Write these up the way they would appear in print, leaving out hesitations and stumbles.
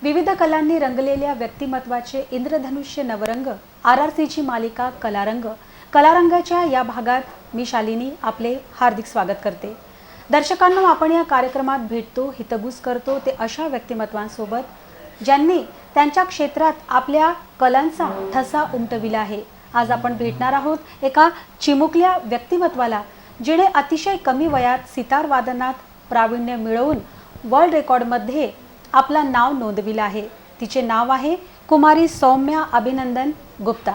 विविध कलांनी रंगलेल्या व्यक्तिमत्वाचे इंद्रधनुष्य नवरंग RRCची मालिका कलारंग. कलारंगाच्या या भागात मी शालिनी आपले हार्दिक स्वागत करते. दर्शकांना आपण या कार्यक्रमात भेटतो, हितगुज करतो ते अशा व्यक्तिमत्वांसोबत ज्यांनी त्यांच्या क्षेत्रात आपल्या कलांचा ठसा उमटविला आहे. आज आपण भेटणार आहोत एका चिमुकल्या व्यक्तिमत्वाला जिने अतिशय कमी वयात सितार वादनात प्रावीण्य मिळवून वर्ल्ड रेकॉर्डमध्ये आपला नाव नोंदविला आहे. तिचे नाव आहे कुमारी सौम्या अभिनंदन गुप्ता.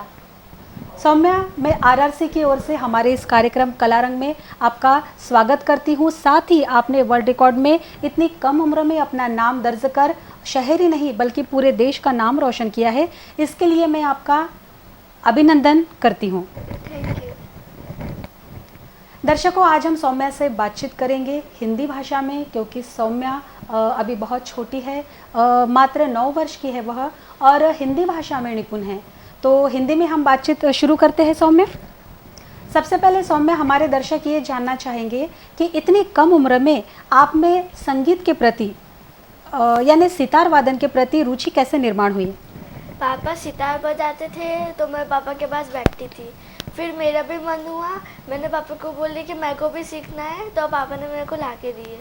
सौम्या, मैं RRC की ओर से हमारे इस कार्यक्रम कलारंग में आपका स्वागत करती हूँ. साथ ही आपने वर्ल्ड रिकॉर्ड में इतनी कम उम्र में अपना नाम दर्ज कर शहर ही नहीं बल्कि पूरे देश का नाम रोशन किया है. इसके लिए मैं आपका अभिनंदन करती हूँ. दर्शकों, आज हम सौम्या से बातचीत करेंगे हिंदी भाषा में, क्योंकि सौम्या अभी बहुत छोटी है, मात्र 9 वर्ष की है वह, और हिंदी भाषा में निपुण है. तो हिंदी में हम बातचीत शुरू करते हैं. सौम्या, सबसे पहले सौम्या, हमारे दर्शक ये जानना चाहेंगे कि इतनी कम उम्र में आप में संगीत के प्रति यानी सितार वादन के प्रति रुचि कैसे निर्माण हुई? पापा सितार बजाते थे तो मैं पापा के पास बैठती थी. फिर मेरा भी मन हुआ, मैंने पापा को बोली कि मेरे को भी सीखना है, तो पापा ने मेरे को ला के दिए.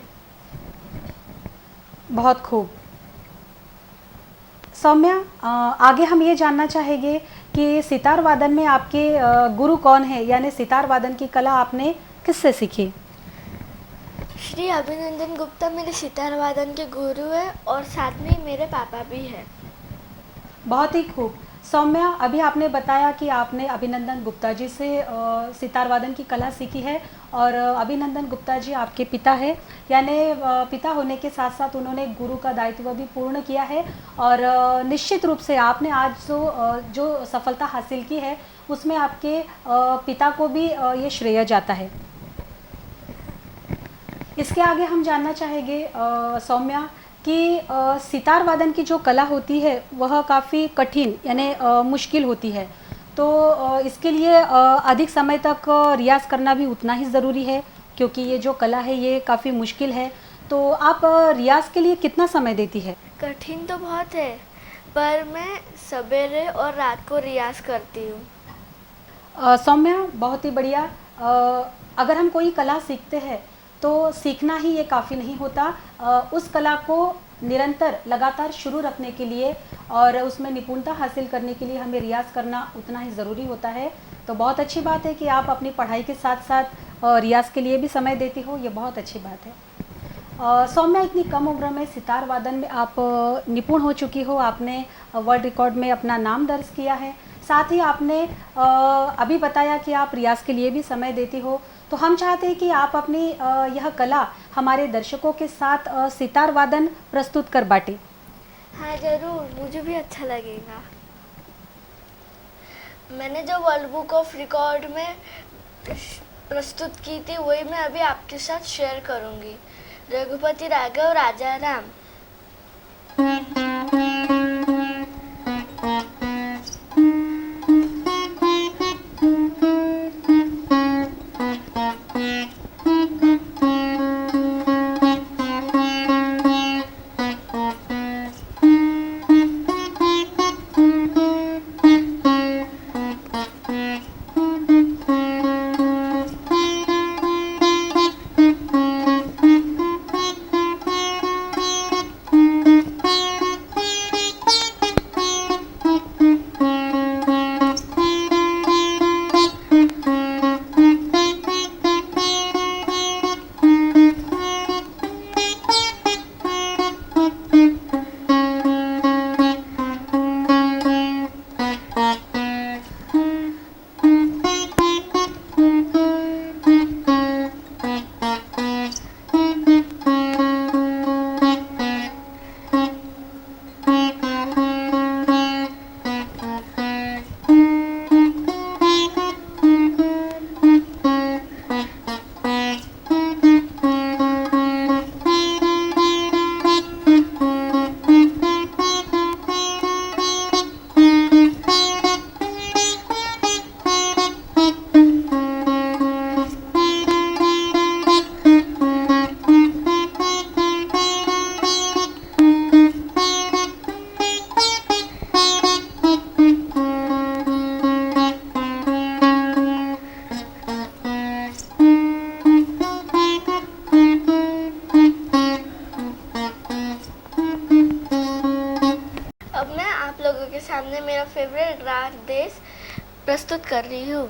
बहुत खूब. सौम्या, आगे हम ये जानना चाहेंगे कि सितार वादन में आपके गुरु कौन है, यानी सितार वादन की कला आपने किससे सीखी? श्री अभिनंदन गुप्ता मेरे सितार वादन के गुरु है और साथ में मेरे पापा भी हैं. बहुत ही खूब. सौम्या, अभी आपने बताया कि आपने अभिनंदन गुप्ता जी से सितार वादन की कला सीखी है, और अभिनंदन गुप्ता जी आपके पिता है, यानी पिता होने के साथ साथ उन्होंने गुरु का दायित्व भी पूर्ण किया है. और निश्चित रूप से आपने आज जो सफलता हासिल की है उसमें आपके पिता को भी ये श्रेय जाता है. इसके आगे हम जानना चाहेंगे सौम्या कि सितार वादन की जो कला होती है वह काफ़ी कठिन यानी मुश्किल होती है. तो इसके लिए अधिक समय तक रियाज़ करना भी उतना ही ज़रूरी है, क्योंकि ये जो कला है ये काफ़ी मुश्किल है. तो आप रियाज़ के लिए कितना समय देती है? कठिन तो बहुत है, पर मैं सवेरे और रात को रियाज़ करती हूँ. सौम्या, बहुत ही बढ़िया. अगर हम कोई कला सीखते हैं तो सीखना ही ये काफ़ी नहीं होता. उस कला को निरंतर लगातार शुरू रखने के लिए और उसमें निपुणता हासिल करने के लिए हमें रियाज़ करना उतना ही ज़रूरी होता है. तो बहुत अच्छी बात है कि आप अपनी पढ़ाई के साथ साथ रियाज़ के लिए भी समय देती हो, ये बहुत अच्छी बात है. सौम्या, इतनी कम उम्र में सितार वादन में आप निपुण हो चुकी हो, आपने वर्ल्ड रिकॉर्ड में अपना नाम दर्ज किया है, साथ ही आपने अभी बताया कि आप रियाज़ के लिए भी समय देती हो. तो हम चाहते हैं कि आप अपनी यह कला हमारे दर्शकों के साथ सितार वादन प्रस्तुत कर बांटें. हाँ ज़रूर, मुझे भी अच्छा लगेगा. मैंने जो वर्ल्ड बुक ऑफ रिकॉर्ड में प्रस्तुत की थी वही मैं अभी आपके साथ शेयर करूँगी. रघुपति राघव राजा राम. राग देश प्रस्तुत कर रही हूँ।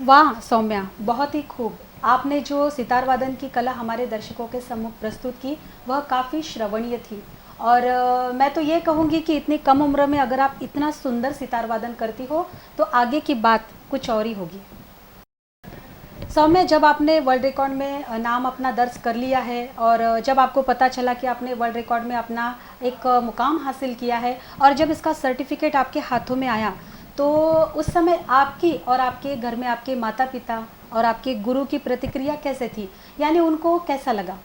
वाह सौम्या, बहुत ही खूब। आपने जो सितार वादन की कला हमारे दर्शकों के सम्मुख प्रस्तुत की वह काफ़ी श्रवणीय थी। और मैं तो ये कहूँगी कि इतनी कम उम्र में अगर आप इतना सुंदर सितार वादन करती हो तो आगे की बात कुछ और ही होगी। सौम्य, जब आपने वर्ल्ड रिकॉर्ड में नाम अपना दर्ज कर लिया है और जब आपको पता चला कि आपने वर्ल्ड रिकॉर्ड में अपना एक मुकाम हासिल किया है और जब इसका सर्टिफिकेट आपके हाथों में आया, तो उस समय आपकी और आपके घर में आपके माता पिता और आपके गुरु की प्रतिक्रिया कैसे थी, यानी उनको कैसा लगा?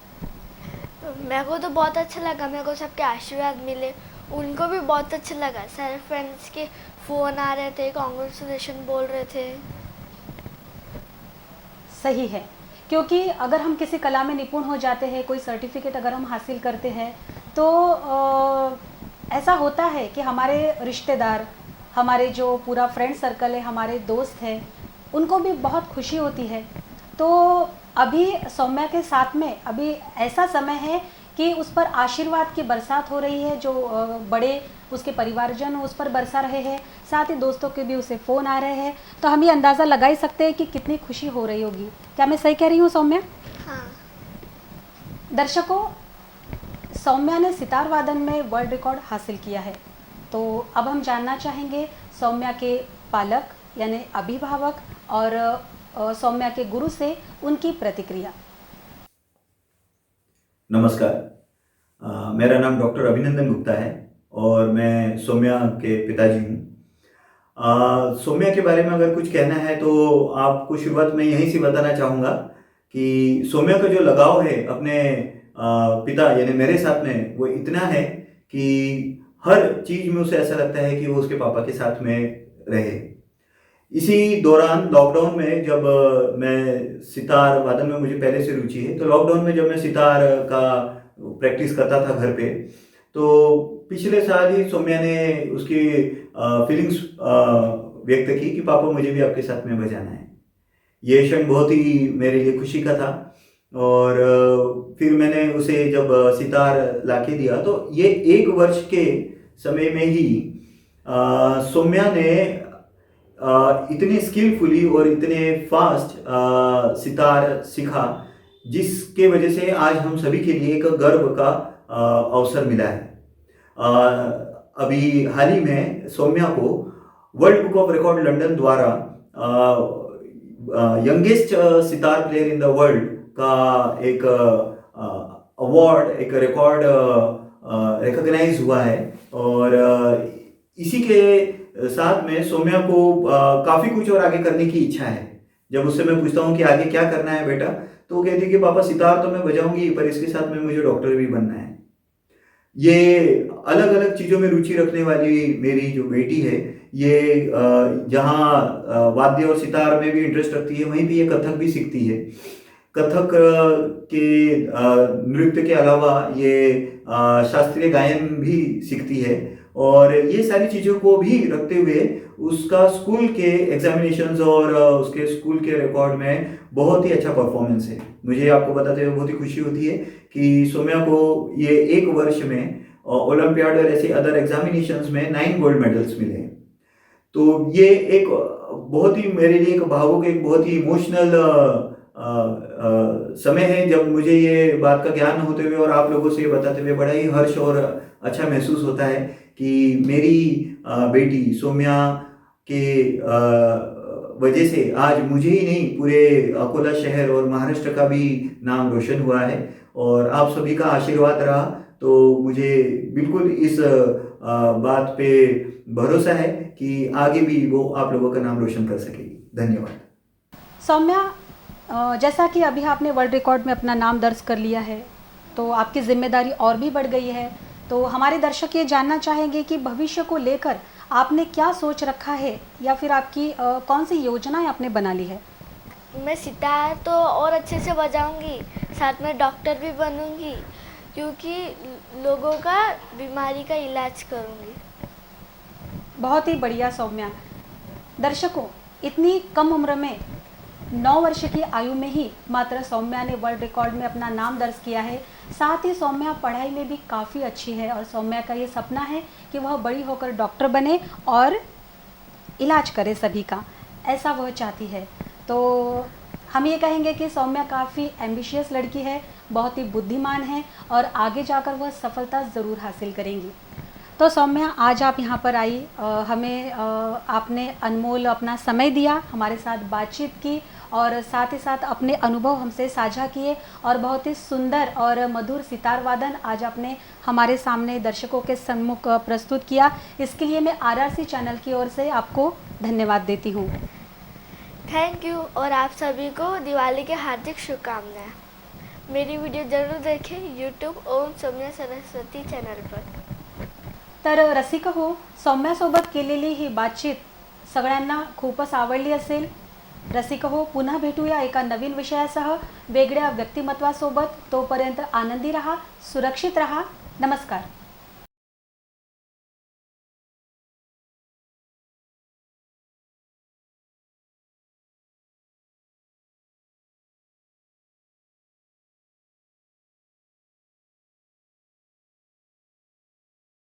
मेरे को तो बहुत अच्छा लगा, मेरे को सबके आशीर्वाद मिले, उनको भी बहुत अच्छा लगा। सारे फ्रेंड्स के फ़ोन आ रहे थे, कॉन्ग्रेचुलेशन बोल रहे थे। सही है, क्योंकि अगर हम किसी कला में निपुण हो जाते हैं, कोई सर्टिफिकेट अगर हम हासिल करते हैं, तो ऐसा होता है कि हमारे रिश्तेदार, हमारे जो पूरा फ्रेंड सर्कल है, हमारे दोस्त हैं, उनको भी बहुत खुशी होती है। तो अभी सौम्या के साथ में अभी ऐसा समय है कि उस पर आशीर्वाद की बरसात हो रही है, जो बड़े उसके परिवारजन उस पर बरसा रहे हैं, साथ ही दोस्तों के भी उसे फ़ोन आ रहे हैं। तो हम ये अंदाज़ा लगा ही सकते हैं कि कितनी खुशी हो रही होगी। क्या मैं सही कह रही हूँ सौम्या? हाँ। दर्शकों, सौम्या ने सितार वादन में वर्ल्ड रिकॉर्ड हासिल किया है। तो अब हम जानना चाहेंगे सौम्या के पालक यानी अभिभावक और सौम्या के गुरु से उनकी प्रतिक्रिया। नमस्कार। मेरा नाम डॉक्टर अभिनंदन गुप्ता है और मैं सौम्या के पिताजी हूँ। सौम्या के बारे में अगर कुछ कहना है तो आपको शुरुआत में यहीं से बताना चाहूँगा कि सौम्या का जो लगाव है अपने पिता यानी मेरे साथ में वो इतना है कि हर चीज़ में उसे ऐसा लगता है कि वो उसके पापा के साथ में रहे। इसी दौरान लॉकडाउन में जब मैं सितार वादन में मुझे पहले से रुचि है, तो लॉकडाउन में जब मैं सितार का प्रैक्टिस करता था घर पे, तो पिछले साल ही सौम्या ने उसकी फीलिंग्स व्यक्त की कि पापा मुझे भी आपके साथ में बजाना है। ये क्षण बहुत ही मेरे लिए खुशी का था। और फिर मैंने उसे जब सितार लाके दिया तो ये 1 वर्ष के समय में ही सौम्या ने इतने स्किलफुली और इतने फास्ट सितार सीखा, जिसके वजह से आज हम सभी के लिए एक गर्व का अवसर मिला है। अभी हाल ही में सौम्या को world book of record London द्वारा youngest sitar player in the world का एक अवार्ड, एक रिकॉर्ड रिकॉग्नाइज हुआ है। और इसी के साथ में सौम्या को काफ़ी कुछ और आगे करने की इच्छा है। जब उससे मैं पूछता हूँ कि आगे क्या करना है बेटा, तो वो कहती है कि पापा सितार तो मैं बजाऊंगी, पर इसके साथ में मुझे डॉक्टर भी बनना है। ये अलग अलग चीज़ों में रुचि रखने वाली मेरी जो बेटी है, ये जहाँ वाद्य और सितार में भी इंटरेस्ट रखती है, वहीं पे ये कथक भी सीखती है। कथक के नृत्य के अलावा ये शास्त्रीय गायन भी सीखती है। और ये सारी चीज़ों को भी रखते हुए उसका स्कूल के एग्जामिनेशंस और उसके स्कूल के रिकॉर्ड में बहुत ही अच्छा परफॉर्मेंस है। मुझे आपको बताते हुए बहुत ही खुशी होती है कि सौम्या को ये 1 वर्ष में ओलंपियाड और ऐसे अदर एग्जामिनेशंस में 9 गोल्ड मेडल्स मिले हैं। तो ये एक बहुत ही मेरे लिए एक भावुक, एक बहुत ही इमोशनल समय है, जब मुझे ये बात का ज्ञान होते हुए और आप लोगों से बताते हुए बड़ा ही हर्ष और अच्छा महसूस होता है कि मेरी बेटी सौम्या के वजह से आज मुझे ही नहीं, पूरे अकोला शहर और महाराष्ट्र का भी नाम रोशन हुआ है। और आप सभी का आशीर्वाद रहा तो मुझे बिल्कुल इस बात पे भरोसा है कि आगे भी वो आप लोगों का नाम रोशन कर सकेगी। धन्यवाद। सौम्या, जैसा कि अभी आपने वर्ल्ड रिकॉर्ड में अपना नाम दर्ज कर लिया है, तो आपकी जिम्मेदारी और भी बढ़ गई है। तो हमारे दर्शक ये जानना चाहेंगे कि भविष्य को लेकर आपने क्या सोच रखा है, या फिर आपकी कौन सी योजनाएं आपने बना ली है? मैं सितार तो और अच्छे से बजाऊंगी, साथ में डॉक्टर भी बनूंगी, क्योंकि लोगों का बीमारी का इलाज करूंगी। बहुत ही बढ़िया सौम्या। दर्शकों, इतनी कम उम्र में 9 वर्ष की आयु में ही मात्र सौम्या ने वर्ल्ड रिकॉर्ड में अपना नाम दर्ज किया है। साथ ही सौम्या पढ़ाई में भी काफ़ी अच्छी है और सौम्या का ये सपना है कि वह बड़ी होकर डॉक्टर बने और इलाज करे सभी का, ऐसा वह चाहती है। तो हम ये कहेंगे कि सौम्या काफ़ी एम्बिशियस लड़की है, बहुत ही बुद्धिमान है और आगे जाकर वह सफलता ज़रूर हासिल करेंगी। तो सौम्या, आज आप यहाँ पर आई, हमें आपने अनमोल अपना समय दिया, हमारे साथ बातचीत की और साथ ही साथ अपने अनुभव हमसे साझा किए और बहुत ही सुंदर और मधुर सितार वादन आज आपने हमारे सामने दर्शकों के सम्मुख प्रस्तुत किया। इसके लिए मैं आरआरसी चैनल की ओर से आपको धन्यवाद देती हूँ। Thank you. और आप सभी को दिवाळी के हार्दिक शुभकामनाएं। मेरी वीडियो जरूर देखें यूट्यूब ओम सौम्या सरस्वती चॅनल पर। तर रसिक हो, सौम्यासोबत केलेली ही बातचीत सगळ्यांना खूपच आवडली असेल। रसिक हो, पुन्हा भेटूया एका नवीन विषयासह, वेगळ्या व्यक्तिमत्वासोबत। तोपर्यंत आनंदी रहा, सुरक्षित रहा। नमस्कार।